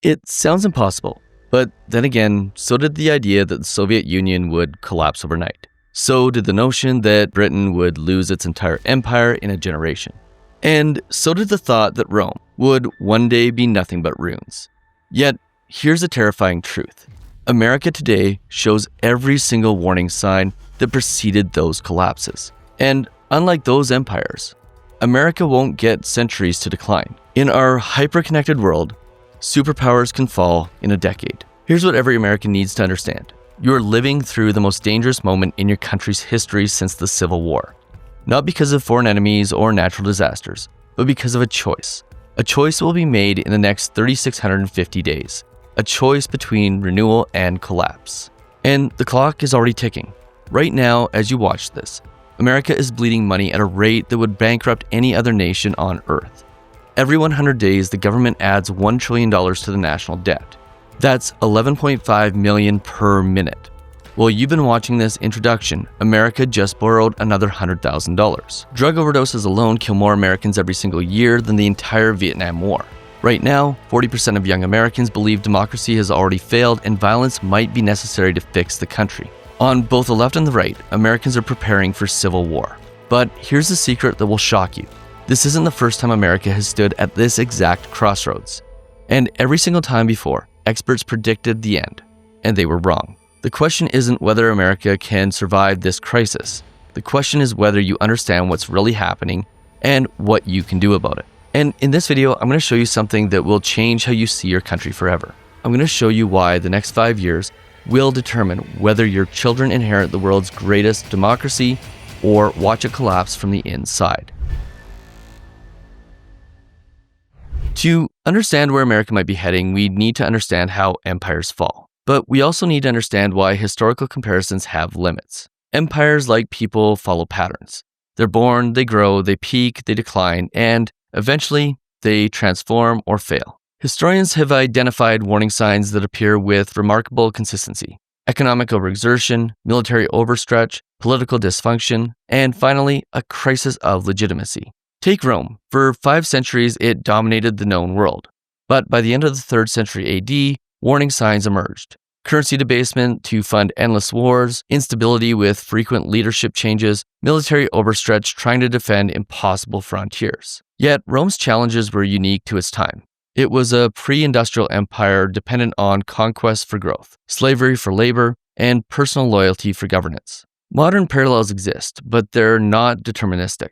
It sounds impossible, but then again, so did the idea that the Soviet Union would collapse overnight. So did the notion that Britain would lose its entire empire in a generation. And so did the thought that Rome would one day be nothing but ruins. Yet, here's a terrifying truth. America today shows every single warning sign that preceded those collapses. And unlike those empires, America won't get centuries to decline. In our hyper-connected world, superpowers can fall in a decade. Here's what every American needs to understand. You are living through the most dangerous moment in your country's history since the Civil War. Not because of foreign enemies or natural disasters, but because of a choice. A choice will be made in the next 3,650 days. A choice between renewal and collapse. And the clock is already ticking. Right now, as you watch this, America is bleeding money at a rate that would bankrupt any other nation on Earth. Every 100 days, the government adds $1 trillion to the national debt. That's $11.5 million per minute. While you've been watching this introduction, America just borrowed another $100,000. Drug overdoses alone kill more Americans every single year than the entire Vietnam War. Right now, 40% of young Americans believe democracy has already failed and violence might be necessary to fix the country. On both the left and the right, Americans are preparing for civil war. But here's the secret that will shock you. This isn't the first time America has stood at this exact crossroads. And every single time before, experts predicted the end, and they were wrong. The question isn't whether America can survive this crisis. The question is whether you understand what's really happening and what you can do about it. And in this video, I'm going to show you something that will change how you see your country forever. I'm going to show you why the next 5 years will determine whether your children inherit the world's greatest democracy or watch it collapse from the inside. To understand where America might be heading, we need to understand how empires fall. But we also need to understand why historical comparisons have limits. Empires, like people, follow patterns. They're born, they grow, they peak, they decline, and eventually they transform or fail. Historians have identified warning signs that appear with remarkable consistency: economic overexertion, military overstretch, political dysfunction, and finally, a crisis of legitimacy. Take Rome. For 5 centuries, it dominated the known world. But by the end of the 3rd century AD, warning signs emerged. Currency debasement to fund endless wars, instability with frequent leadership changes, military overstretch trying to defend impossible frontiers. Yet, Rome's challenges were unique to its time. It was a pre-industrial empire dependent on conquest for growth, slavery for labor, and personal loyalty for governance. Modern parallels exist, but they're not deterministic.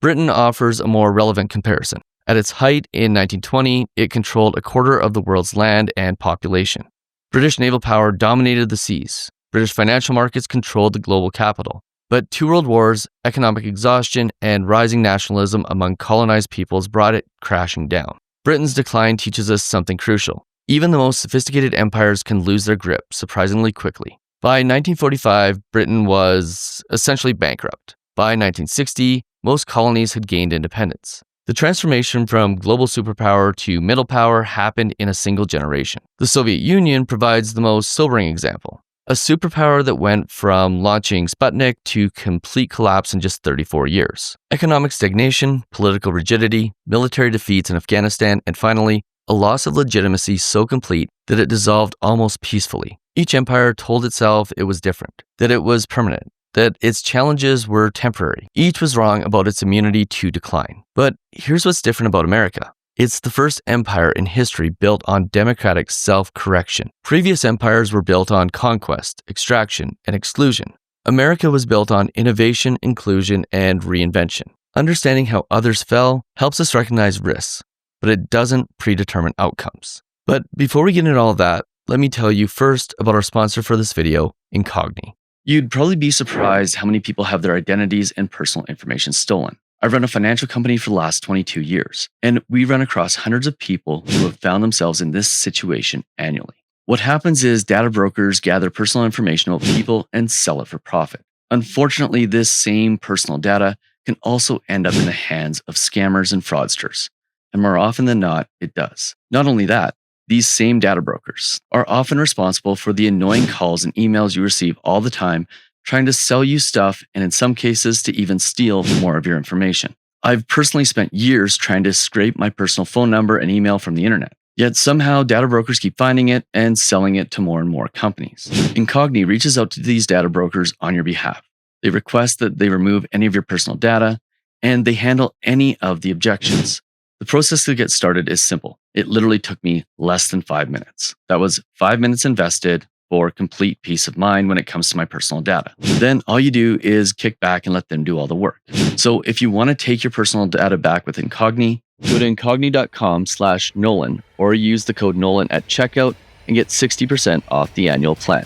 Britain offers a more relevant comparison. At its height in 1920, it controlled a quarter of the world's land and population. British naval power dominated the seas. British financial markets controlled the global capital. But 2 world wars, economic exhaustion, and rising nationalism among colonized peoples brought it crashing down. Britain's decline teaches us something crucial. Even the most sophisticated empires can lose their grip surprisingly quickly. By 1945, Britain was essentially bankrupt. By 1960, most colonies had gained independence. The transformation from global superpower to middle power happened in a single generation. The Soviet Union provides the most sobering example. A superpower that went from launching Sputnik to complete collapse in just 34 years. Economic stagnation, political rigidity, military defeats in Afghanistan, and finally, a loss of legitimacy so complete that it dissolved almost peacefully. Each empire told itself it was different, that it was permanent, that its challenges were temporary. Each was wrong about its immunity to decline. But here's what's different about America. It's the first empire in history built on democratic self-correction. Previous empires were built on conquest, extraction, and exclusion. America was built on innovation, inclusion, and reinvention. Understanding how others fell helps us recognize risks, but it doesn't predetermine outcomes. But before we get into all of that, let me tell you first about our sponsor for this video, Incogni. You'd probably be surprised how many people have their identities and personal information stolen. I've run a financial company for the last 22 years, and we run across hundreds of people who have found themselves in this situation annually. What happens is data brokers gather personal information about people and sell it for profit. Unfortunately, this same personal data can also end up in the hands of scammers and fraudsters, and more often than not, it does. Not only that, these same data brokers are often responsible for the annoying calls and emails you receive all the time, trying to sell you stuff and in some cases to even steal more of your information. I've personally spent years trying to scrape my personal phone number and email from the internet. Yet somehow data brokers keep finding it and selling it to more and more companies. Incogni reaches out to these data brokers on your behalf. They request that they remove any of your personal data, and they handle any of the objections. The process to get started is simple. It literally took me less than 5 minutes. That was 5 minutes invested for complete peace of mind when it comes to my personal data. Then all you do is kick back and let them do all the work. So if you want to take your personal data back with Incogni, go to incogni.com/Nolan or use the code Nolan at checkout and get 60% off the annual plan.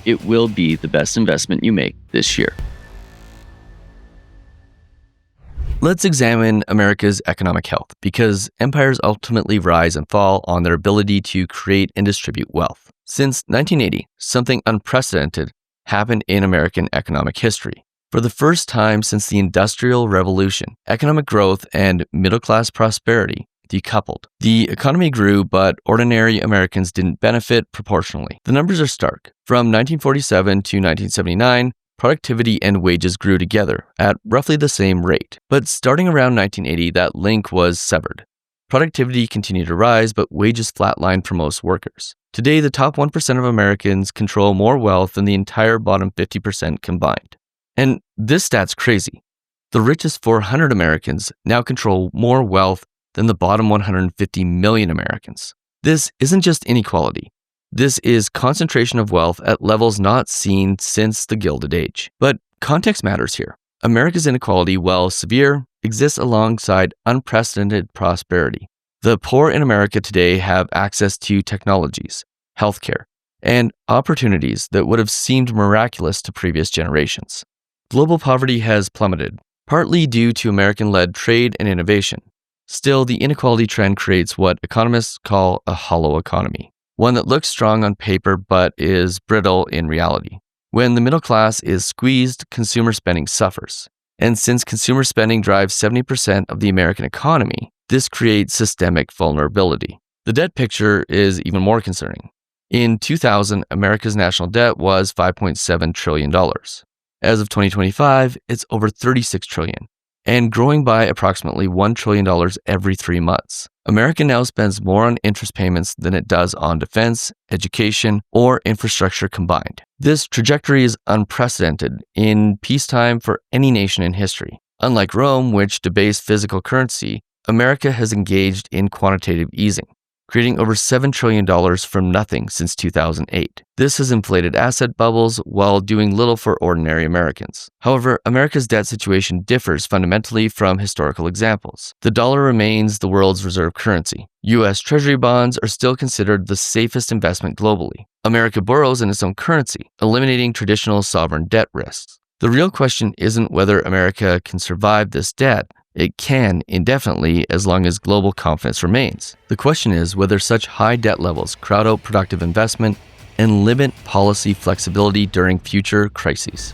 It will be the best investment you make this year. Let's examine America's economic health, because empires ultimately rise and fall on their ability to create and distribute wealth. Since 1980, something unprecedented happened in American economic history. For the first time since the Industrial Revolution, economic growth and middle-class prosperity decoupled. The economy grew, but ordinary Americans didn't benefit proportionally. The numbers are stark. From 1947 to 1979, productivity and wages grew together at roughly the same rate. But starting around 1980, that link was severed. Productivity continued to rise, but wages flatlined for most workers. Today, the top 1% of Americans control more wealth than the entire bottom 50% combined. And this stat's crazy. The richest 400 Americans now control more wealth than the bottom 150 million Americans. This isn't just inequality. This is concentration of wealth at levels not seen since the Gilded Age. But context matters here. America's inequality, while severe, exists alongside unprecedented prosperity. The poor in America today have access to technologies, healthcare, and opportunities that would have seemed miraculous to previous generations. Global poverty has plummeted, partly due to American-led trade and innovation. Still, the inequality trend creates what economists call a hollow economy. One that looks strong on paper but is brittle in reality. When the middle class is squeezed, consumer spending suffers. And since consumer spending drives 70% of the American economy, this creates systemic vulnerability. The debt picture is even more concerning. In 2000, America's national debt was $5.7 trillion. As of 2025, it's over $36 trillion, and growing by approximately $1 trillion every 3 months. America now spends more on interest payments than it does on defense, education, or infrastructure combined. This trajectory is unprecedented in peacetime for any nation in history. Unlike Rome, which debased physical currency, America has engaged in quantitative easing, creating over $7 trillion from nothing since 2008. This has inflated asset bubbles while doing little for ordinary Americans. However, America's debt situation differs fundamentally from historical examples. The dollar remains the world's reserve currency. U.S. Treasury bonds are still considered the safest investment globally. America borrows in its own currency, eliminating traditional sovereign debt risks. The real question isn't whether America can survive this debt. It can indefinitely as long as global confidence remains. The question is whether such high debt levels crowd out productive investment and limit policy flexibility during future crises.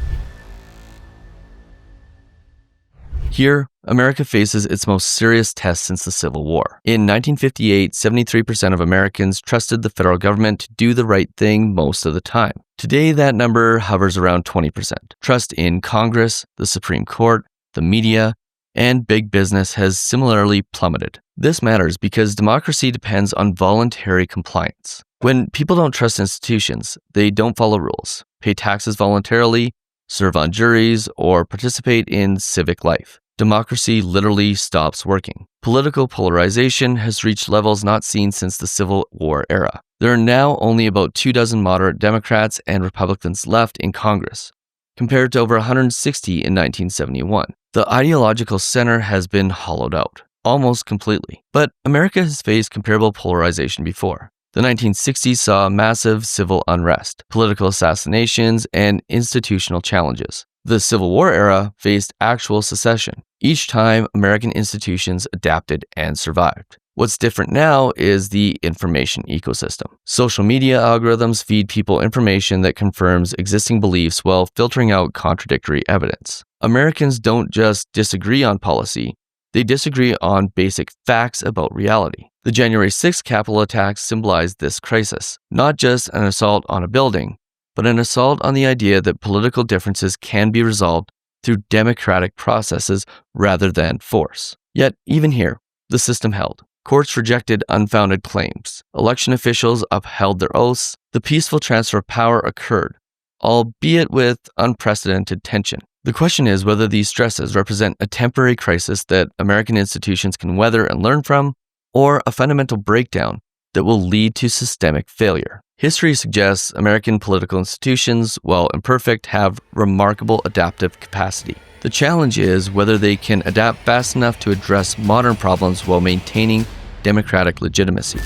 Here, America faces its most serious test since the Civil War. In 1958, 73% of Americans trusted the federal government to do the right thing most of the time. Today, that number hovers around 20%. Trust in Congress, the Supreme Court, the media, and big business has similarly plummeted. This matters because democracy depends on voluntary compliance. When people don't trust institutions, they don't follow rules, pay taxes voluntarily, serve on juries, or participate in civic life. Democracy literally stops working. Political polarization has reached levels not seen since the Civil War era. There are now only about 24 moderate Democrats and Republicans left in Congress, compared to over 160 in 1971. The ideological center has been hollowed out, almost completely. But America has faced comparable polarization before. The 1960s saw massive civil unrest, political assassinations, and institutional challenges. The Civil War era faced actual secession. Each time, American institutions adapted and survived. What's different now is the information ecosystem. Social media algorithms feed people information that confirms existing beliefs while filtering out contradictory evidence. Americans don't just disagree on policy, they disagree on basic facts about reality. The January 6th Capitol attacks symbolized this crisis, not just an assault on a building, but an assault on the idea that political differences can be resolved through democratic processes rather than force. Yet, even here, the system held. Courts rejected unfounded claims. Election officials upheld their oaths. The peaceful transfer of power occurred, albeit with unprecedented tension. The question is whether these stresses represent a temporary crisis that American institutions can weather and learn from, or a fundamental breakdown that will lead to systemic failure. History suggests American political institutions, while imperfect, have remarkable adaptive capacity. The challenge is whether they can adapt fast enough to address modern problems while maintaining democratic legitimacy.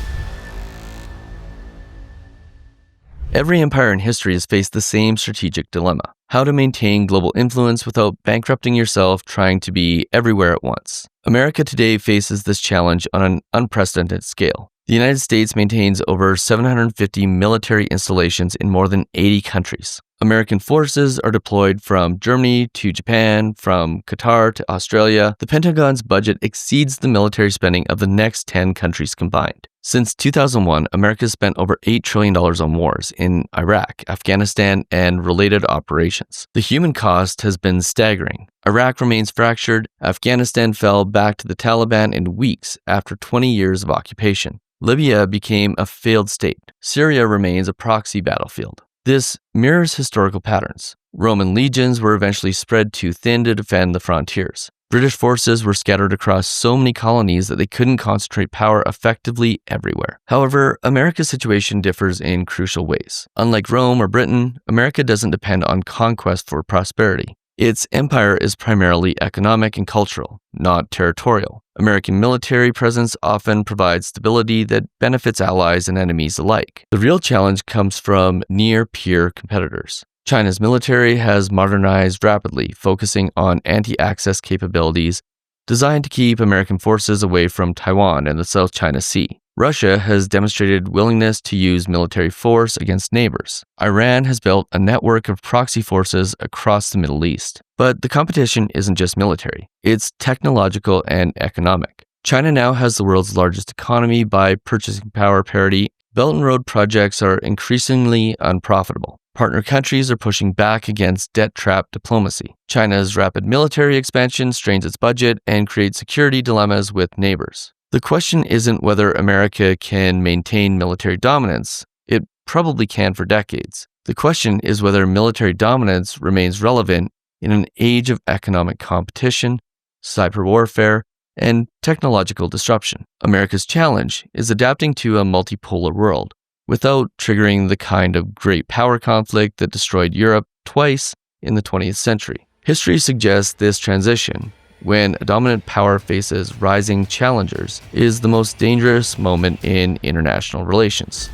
Every empire in history has faced the same strategic dilemma: how to maintain global influence without bankrupting yourself trying to be everywhere at once. America today faces this challenge on an unprecedented scale. The United States maintains over 750 military installations in more than 80 countries. American forces are deployed from Germany to Japan, from Qatar to Australia. The Pentagon's budget exceeds the military spending of the next 10 countries combined. Since 2001, America has spent over $8 trillion on wars in Iraq, Afghanistan, and related operations. The human cost has been staggering. Iraq remains fractured. Afghanistan fell back to the Taliban in weeks after 20 years of occupation. Libya became a failed state. Syria remains a proxy battlefield. This mirrors historical patterns. Roman legions were eventually spread too thin to defend the frontiers. British forces were scattered across so many colonies that they couldn't concentrate power effectively everywhere. However, America's situation differs in crucial ways. Unlike Rome or Britain, America doesn't depend on conquest for prosperity. Its empire is primarily economic and cultural, not territorial. American military presence often provides stability that benefits allies and enemies alike. The real challenge comes from near-peer competitors. China's military has modernized rapidly, focusing on anti-access capabilities designed to keep American forces away from Taiwan and the South China Sea. Russia has demonstrated willingness to use military force against neighbors. Iran has built a network of proxy forces across the Middle East. But the competition isn't just military, it's technological and economic. China now has the world's largest economy by purchasing power parity. Belt and Road projects are increasingly unprofitable. Partner countries are pushing back against debt-trap diplomacy. China's rapid military expansion strains its budget and creates security dilemmas with neighbors. The question isn't whether America can maintain military dominance. It probably can for decades. The question is whether military dominance remains relevant in an age of economic competition, cyber warfare, and technological disruption. America's challenge is adapting to a multipolar world without triggering the kind of great power conflict that destroyed Europe twice in the 20th century. History suggests this transition, when a dominant power faces rising challengers, is the most dangerous moment in international relations.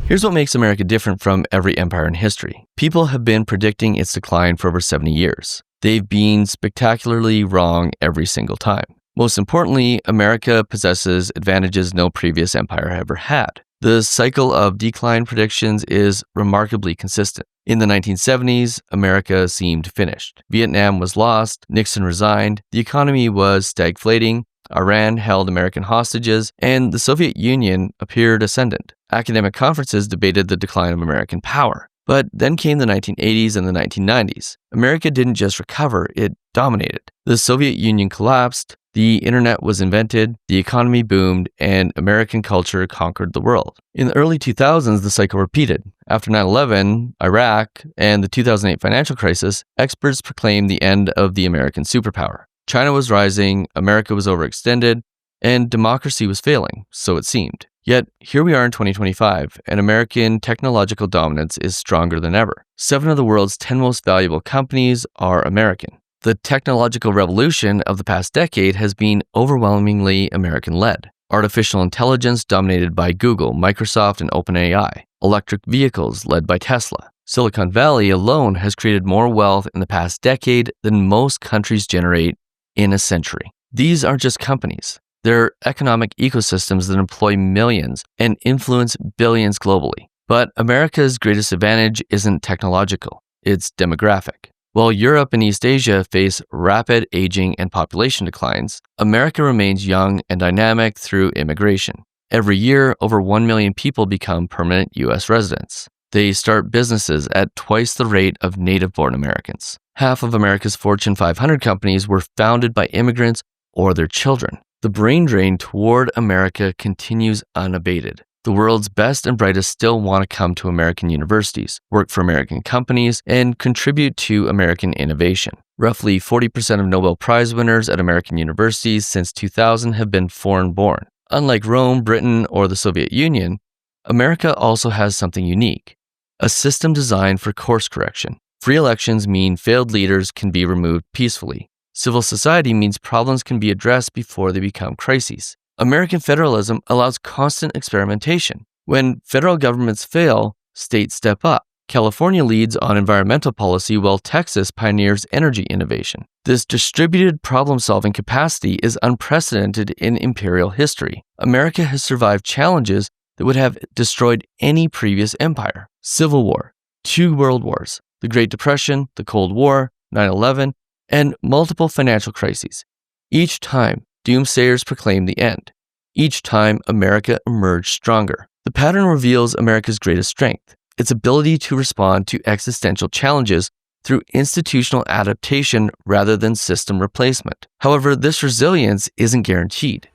Here's what makes America different from every empire in history. People have been predicting its decline for over 70 years. They've been spectacularly wrong every single time. Most importantly, America possesses advantages no previous empire ever had. The cycle of decline predictions is remarkably consistent. In the 1970s, America seemed finished. Vietnam was lost, Nixon resigned, the economy was stagflating, Iran held American hostages, and the Soviet Union appeared ascendant. Academic conferences debated the decline of American power. But then came the 1980s and the 1990s. America didn't just recover, it dominated. The Soviet Union collapsed, the internet was invented, the economy boomed, and American culture conquered the world. In the early 2000s, the cycle repeated. After 9/11, Iraq, and the 2008 financial crisis, experts proclaimed the end of the American superpower. China was rising, America was overextended, and democracy was failing, so it seemed. Yet, here we are in 2025, and American technological dominance is stronger than ever. 7 of the world's 10 most valuable companies are American. The technological revolution of the past decade has been overwhelmingly American-led. Artificial intelligence dominated by Google, Microsoft, and OpenAI. Electric vehicles led by Tesla. Silicon Valley alone has created more wealth in the past decade than most countries generate in a century. These aren't just companies. They're economic ecosystems that employ millions and influence billions globally. But America's greatest advantage isn't technological, it's demographic. While Europe and East Asia face rapid aging and population declines, America remains young and dynamic through immigration. Every year, over 1 million people become permanent U.S. residents. They start businesses at twice the rate of native-born Americans. Half of America's Fortune 500 companies were founded by immigrants or their children. The brain drain toward America continues unabated. The world's best and brightest still want to come to American universities, work for American companies, and contribute to American innovation. Roughly 40% of Nobel Prize winners at American universities since 2000 have been foreign-born. Unlike Rome, Britain, or the Soviet Union, America also has something unique: a system designed for course correction. Free elections mean failed leaders can be removed peacefully. Civil society means problems can be addressed before they become crises. American federalism allows constant experimentation. When federal governments fail, states step up. California leads on environmental policy while Texas pioneers energy innovation. This distributed problem-solving capacity is unprecedented in imperial history. America has survived challenges that would have destroyed any previous empire. Civil War, 2 world wars, the Great Depression, the Cold War, 9/11, and multiple financial crises. Each time, doomsayers proclaimed the end. Each time, America emerged stronger. The pattern reveals America's greatest strength: its ability to respond to existential challenges through institutional adaptation rather than system replacement. However, this resilience isn't guaranteed.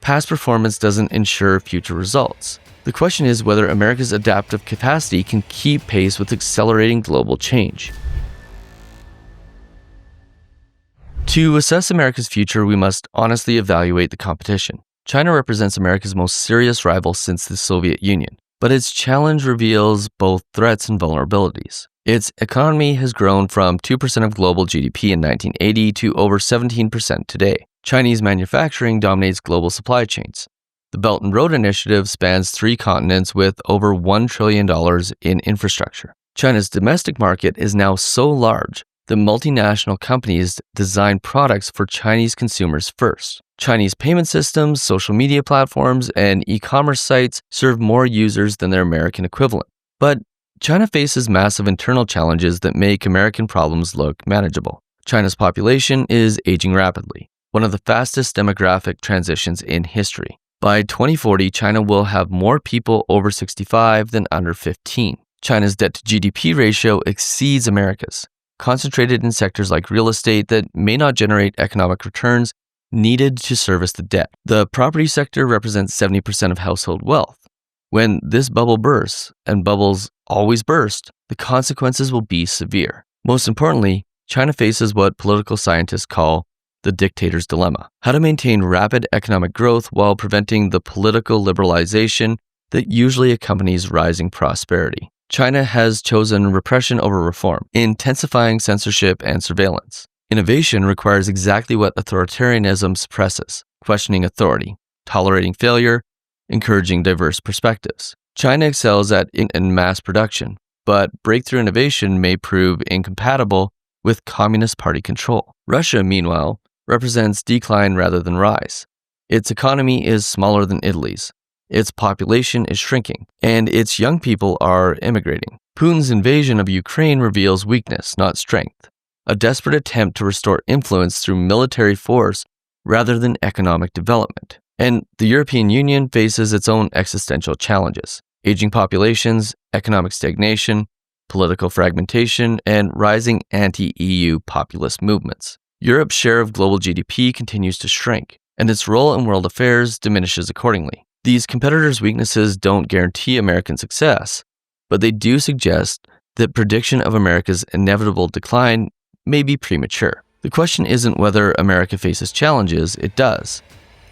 Past performance doesn't ensure future results. The question is whether America's adaptive capacity can keep pace with accelerating global change. To assess America's future, we must honestly evaluate the competition. China represents America's most serious rival since the Soviet Union, but its challenge reveals both threats and vulnerabilities. Its economy has grown from 2% of global GDP in 1980 to over 17% today. Chinese manufacturing dominates global supply chains. The Belt and Road Initiative spans 3 continents with over $1 trillion in infrastructure. China's domestic market is now so large that multinational companies design products for Chinese consumers first. Chinese payment systems, social media platforms, and e-commerce sites serve more users than their American equivalent. But China faces massive internal challenges that make American problems look manageable. China's population is aging rapidly, one of the fastest demographic transitions in history. By 2040, China will have more people over 65 than under 15. China's debt-to-GDP ratio exceeds America's, concentrated in sectors like real estate that may not generate economic returns needed to service the debt. The property sector represents 70% of household wealth. When this bubble bursts, and bubbles always burst, the consequences will be severe. Most importantly, China faces what political scientists call the dictator's dilemma: how to maintain rapid economic growth while preventing the political liberalization that usually accompanies rising prosperity. China has chosen repression over reform, intensifying censorship and surveillance. Innovation requires exactly what authoritarianism suppresses: questioning authority, tolerating failure, encouraging diverse perspectives. China excels at in mass production, but breakthrough innovation may prove incompatible with Communist Party control. Russia, meanwhile, represents decline rather than rise. Its economy is smaller than Italy's. Its population is shrinking, and its young people are immigrating. Putin's invasion of Ukraine reveals weakness, not strength, a desperate attempt to restore influence through military force rather than economic development. And the European Union faces its own existential challenges: aging populations, economic stagnation, political fragmentation, and rising anti-EU populist movements. Europe's share of global GDP continues to shrink, and its role in world affairs diminishes accordingly. These competitors' weaknesses don't guarantee American success, but they do suggest that prediction of America's inevitable decline may be premature. The question isn't whether America faces challenges, it does.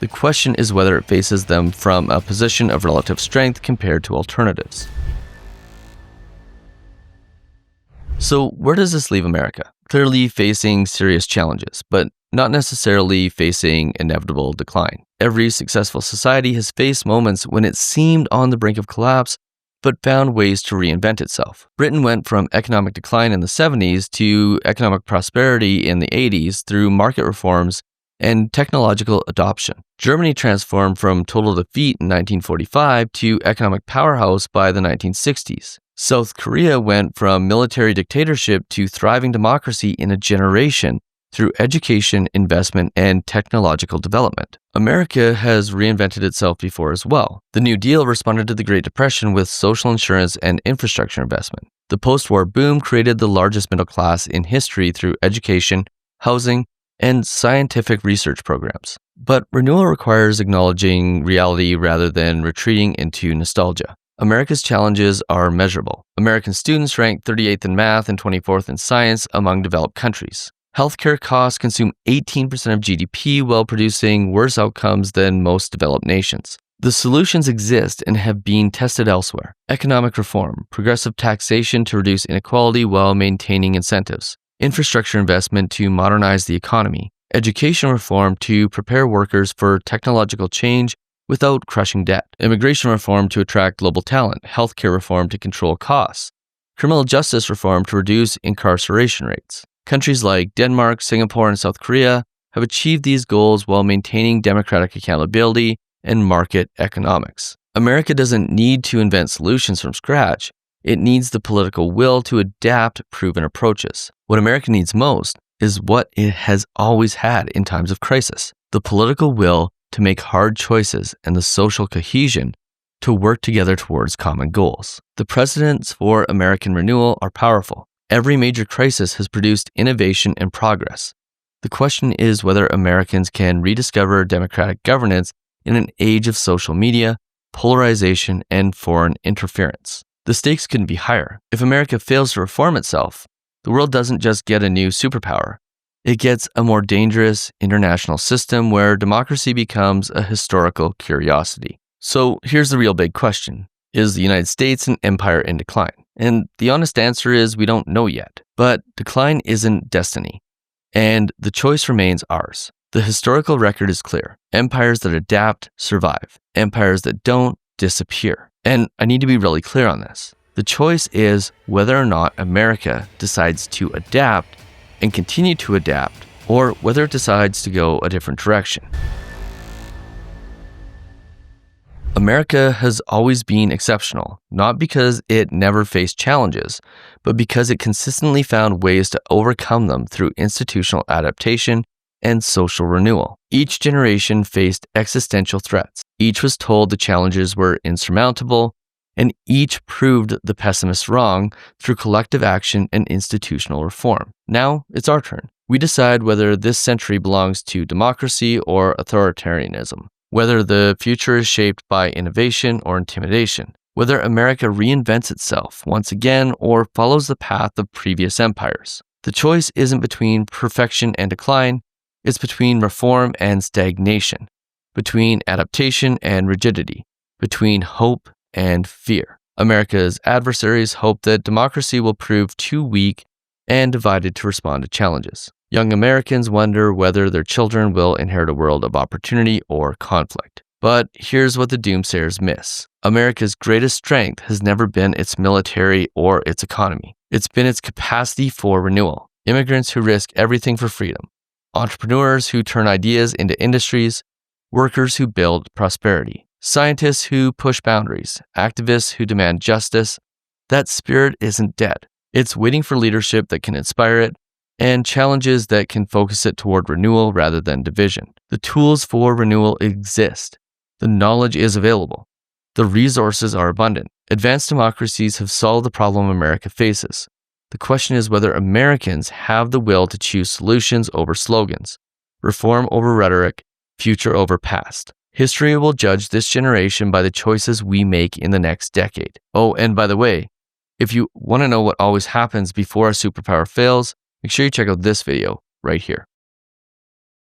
The question is whether it faces them from a position of relative strength compared to alternatives. So where does this leave America? Clearly facing serious challenges, but not necessarily facing inevitable decline. Every successful society has faced moments when it seemed on the brink of collapse, but found ways to reinvent itself. Britain went from economic decline in the 70s to economic prosperity in the 80s through market reforms and technological adoption. Germany transformed from total defeat in 1945 to economic powerhouse by the 1960s. South Korea went from military dictatorship to thriving democracy in a generation through education, investment, and technological development. America has reinvented itself before as well. The New Deal responded to the Great Depression with social insurance and infrastructure investment. The post-war boom created the largest middle class in history through education, housing, and scientific research programs. But renewal requires acknowledging reality rather than retreating into nostalgia. America's challenges are measurable. American students rank 38th in math and 24th in science among developed countries. Healthcare costs consume 18% of GDP while producing worse outcomes than most developed nations. The solutions exist and have been tested elsewhere. Economic reform, progressive taxation to reduce inequality while maintaining incentives, infrastructure investment to modernize the economy, education reform to prepare workers for technological change without crushing debt, immigration reform to attract global talent, healthcare reform to control costs, criminal justice reform to reduce incarceration rates. Countries like Denmark, Singapore, and South Korea have achieved these goals while maintaining democratic accountability and market economics. America doesn't need to invent solutions from scratch. It needs the political will to adapt proven approaches. What America needs most is what it has always had in times of crisis: the political will to make hard choices and the social cohesion to work together towards common goals. The precedents for American renewal are powerful. Every major crisis has produced innovation and progress. The question is whether Americans can rediscover democratic governance in an age of social media, polarization, and foreign interference. The stakes couldn't be higher. If America fails to reform itself, the world doesn't just get a new superpower. It gets a more dangerous international system where democracy becomes a historical curiosity. So here's the real big question. Is the United States an empire in decline? And the honest answer is we don't know yet. But decline isn't destiny, and the choice remains ours. The historical record is clear. Empires that adapt survive. Empires that don't disappear. And I need to be really clear on this. The choice is whether or not America decides to adapt and continue to adapt, or whether it decides to go a different direction. America has always been exceptional, not because it never faced challenges, but because it consistently found ways to overcome them through institutional adaptation and social renewal. Each generation faced existential threats. Each was told the challenges were insurmountable, and each proved the pessimists wrong through collective action and institutional reform. Now it's our turn. We decide whether this century belongs to democracy or authoritarianism, whether the future is shaped by innovation or intimidation, whether America reinvents itself once again or follows the path of previous empires. The choice isn't between perfection and decline, it's between reform and stagnation, between adaptation and rigidity, between hope and fear. America's adversaries hope that democracy will prove too weak and divided to respond to challenges. Young Americans wonder whether their children will inherit a world of opportunity or conflict. But here's what the doomsayers miss. America's greatest strength has never been its military or its economy. It's been its capacity for renewal. Immigrants who risk everything for freedom. Entrepreneurs who turn ideas into industries. Workers who build prosperity. Scientists who push boundaries. Activists who demand justice. That spirit isn't dead. It's waiting for leadership that can inspire it, and challenges that can focus it toward renewal rather than division. The tools for renewal exist. The knowledge is available. The resources are abundant. Advanced democracies have solved the problem America faces. The question is whether Americans have the will to choose solutions over slogans, reform over rhetoric, future over past. History will judge this generation by the choices we make in the next decade. Oh, and by the way, if you want to know what always happens before a superpower fails, make sure you check out this video right here.